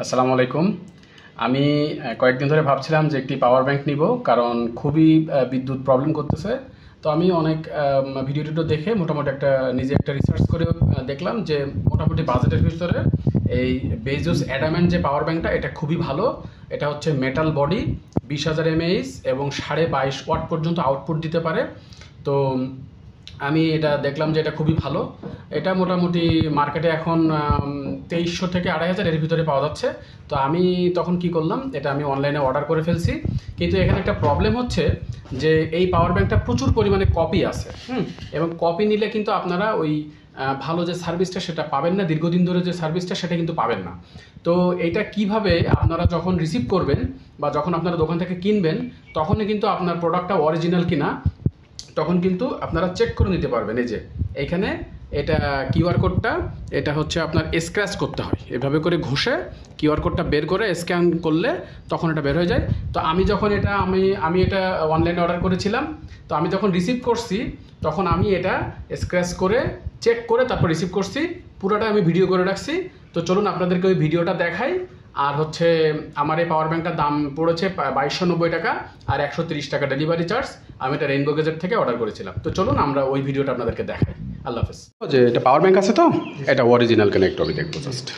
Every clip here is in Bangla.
আসসালামু আলাইকুম। আমি কয়েকদিন ধরে ভাবছিলাম যে একটি পাওয়ার ব্যাংক নিব, কারণ খুবই বিদ্যুৎ প্রবলেম করতেছে। তো আমি অনেক ভিডিও টিডিও দেখে মোটামুটি নিজে একটা রিসার্চ করে দেখলাম যে মোটামুটি বাজেটের ভিতরে এই বেজোস অ্যাডামেন্ট যে পাওয়ার ব্যাংকটা, এটা খুবই ভালো। এটা হচ্ছে মেটাল বডি, 20,000 mAh এবং 22.5 ওয়াট পর্যন্ত আউটপুট দিতে পারে। তো আমি এটা দেখলাম যে এটা খুবই ভালো। এটা মোটামুটি মার্কেটে এখন 2300 থেকে 2500 এর ভিতরে পাওয়া যাচ্ছে। তো আমি তখন কি করলাম, এটা আমি অনলাইনে অর্ডার করে ফেলছি। কিন্তু এখানে একটা প্রবলেম হচ্ছে যে এই পাওয়ার ব্যাংকটা প্রচুর পরিমাণে কপি আছে, এবং কপি নিলে কিন্তু আপনারা ওই ভালো যে সার্ভিসটা সেটা পাবেন না, দীর্ঘদিন ধরে যে সার্ভিসটা সেটা কিন্তু পাবেন না। তো এইটা কিভাবে আপনারা যখন রিসিভ করবেন বা যখন আপনারা দোকান থেকে কিনবেন, তখনই কিন্তু আপনার প্রোডাক্টটা অরিজিনাল কিনা তখন কিন্তু আপনারা চেক করে নিতে পারবেন। এই যে এইখানে এটা কিউআর কোডটা, এটা হচ্ছে আপনার স্ক্র্যাচ করতে হয়, এভাবে করে ঘষে কিউআর কোডটা বের করে স্ক্যান করলে তখন এটা বের হয়ে যায়। তো আমি যখন আমি এটা অনলাইনে অর্ডার করেছিলাম, তো আমি যখন রিসিভ করছি তখন আমি এটা স্ক্র্যাচ করে চেক করে তারপর রিসিভ করছি। পুরোটা আমি ভিডিও করে রাখছি। তো চলুন আপনাদেরকে ওই ভিডিওটা দেখাই। আর হচ্ছে আমার এই পাওয়ার ব্যাংকটার দাম পড়েছে 2290 টাকা আর 130 টাকা ডেলিভারি চার্জ। আমি এটা রেইনবো গেজেট থেকে অর্ডার করেছিলাম। তো চলুন আমরা ওই ভিডিওটা আপনাদেরকে দেখাই। আল্লাহ হাফেজ। যে এটা পাওয়ার ব্যাংক আছে, তো এটা অরিজিনাল কানেক্ট আমি দেখবো জাস্ট।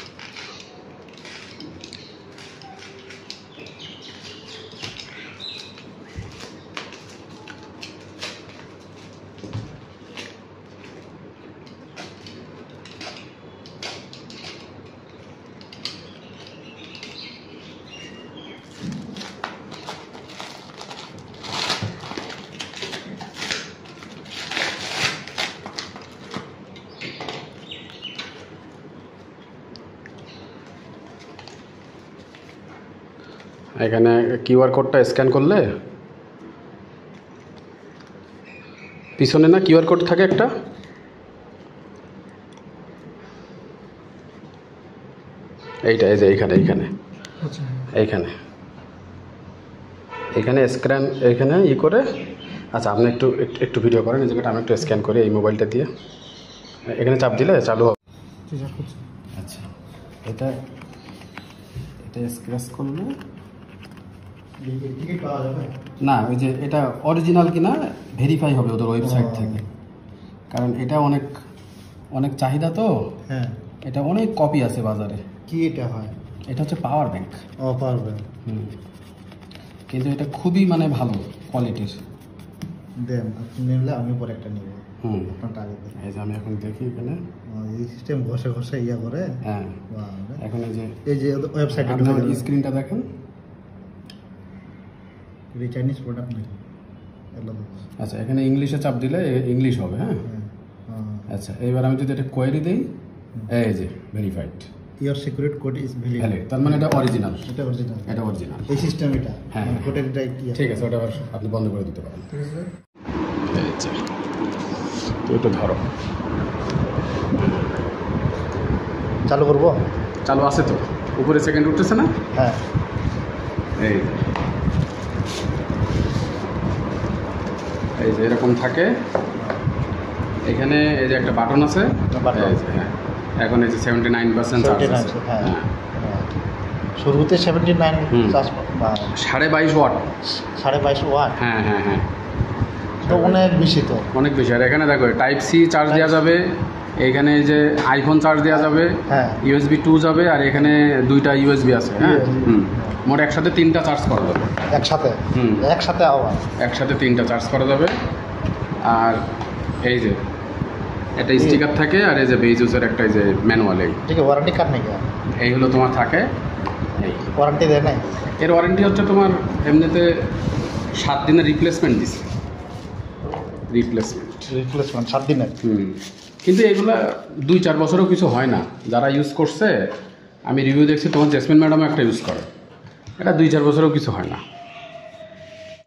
এখানে কিউআর কোডটা স্ক্যান করলে পিছনে না কিউআর কোড থাকে একটা, এইটা এই যে এইখানে এইখানে এখানে স্ক্যান, এখানে ই করে। আচ্ছা, আপনি একটু ভিডিও করেন এই জায়গাটা, আমি একটু স্ক্যান করি এই মোবাইলটা দিয়ে। এখানে চাপ দিলে চালু হবে। আচ্ছা, এটা স্ক্র্যাচ করলে না, ওই যে এটা অরিজিনাল কিনা ভেরিফাই হবে ওদের ওয়েবসাইট থেকে, কারণ এটা অনেক চাহিদা। তো হ্যাঁ, এটা অনেক কপি আছে বাজারে। কি এটা হয়? এটা হচ্ছে পাওয়ার ব্যাংক। Power bank. কিন্তু এটা খুবই ভালো কোয়ালিটির। দেন আপনি নিলে আমি পরে একটা নিব। আপনারটা আগে দেখুন। এই যে আমি এখন দেখি এখানে এই সিস্টেম ঘষে ইয়া করে। হ্যাঁ, এখন এই যে ওয়েবসাইটে আপনার স্ক্রিনটা দেখেন। চাইনিজ প্রোডাক্ট নাকি? আচ্ছা, এখানে ইংলিশে চাপ দিলে ইংলিশ হবে। হ্যাঁ, আচ্ছা, এবার আমি যদি এটা কোয়েরি দিই, এই যে verified, your security code is valid. তার মানে এটা অরিজিনাল। এটা অরিজিনাল এই সিস্টেম। এটা হ্যাঁ, কোডের এটা ঠিক আছে, ওটা আবার আপনি বন্ধ করে দিতে পারেন। আচ্ছা, তো এটা ধরো, চালু করব। চালু আছে তো, উপরে সেকেন্ড উঠতেছে না? হ্যাঁ, এই যে এরকম থাকে। এখানে এই যে একটা বাটন আছে। হ্যাঁ, এখন এই যে 79% চার্জ আছে। হ্যাঁ, শুরুতে 79 চার্জ, 22.5 ওয়াট। 22.5 ওয়াট। হ্যাঁ, তো অনেক বেশি, তো অনেক বেশি। আর এখানে দেখো টাইপ সি চার্জ দেওয়া যাবে, এখানে এই যে আইফোন চার্জ দেওয়া যাবে, USB 2 যাবে, আর এখানে 2টা USB আছে। হ্যাঁ, মোট একসাথে 3টা চার্জ করা যাবে। একসাথে 3টা চার্জ করা যাবে। আর এই যে একটা স্টিকার থাকে, আর এই যে বেজোসের একটা এই যে ম্যানুয়াল। ওয়ারেন্টি কার্ড নাকি? এই হলো তোমার থাকে। এই ওয়ারেন্টি দেয় নাই? এর ওয়ারেন্টি হচ্ছে তোমার এমনিতে 7 দিনের রিপ্লেসমেন্ট দিচ্ছে। রিপ্লেসমেন্ট 7 দিনের। কিন্তু এগুলা 2-4 বছরও কিছু হয় না। যারা ইউজ করছে, আমি রিভিউ দেখছি, তোমার জেসমিন ম্যাডামও একটা ইউজ করে, এটা 2-4 বছরও কিছু হয় না।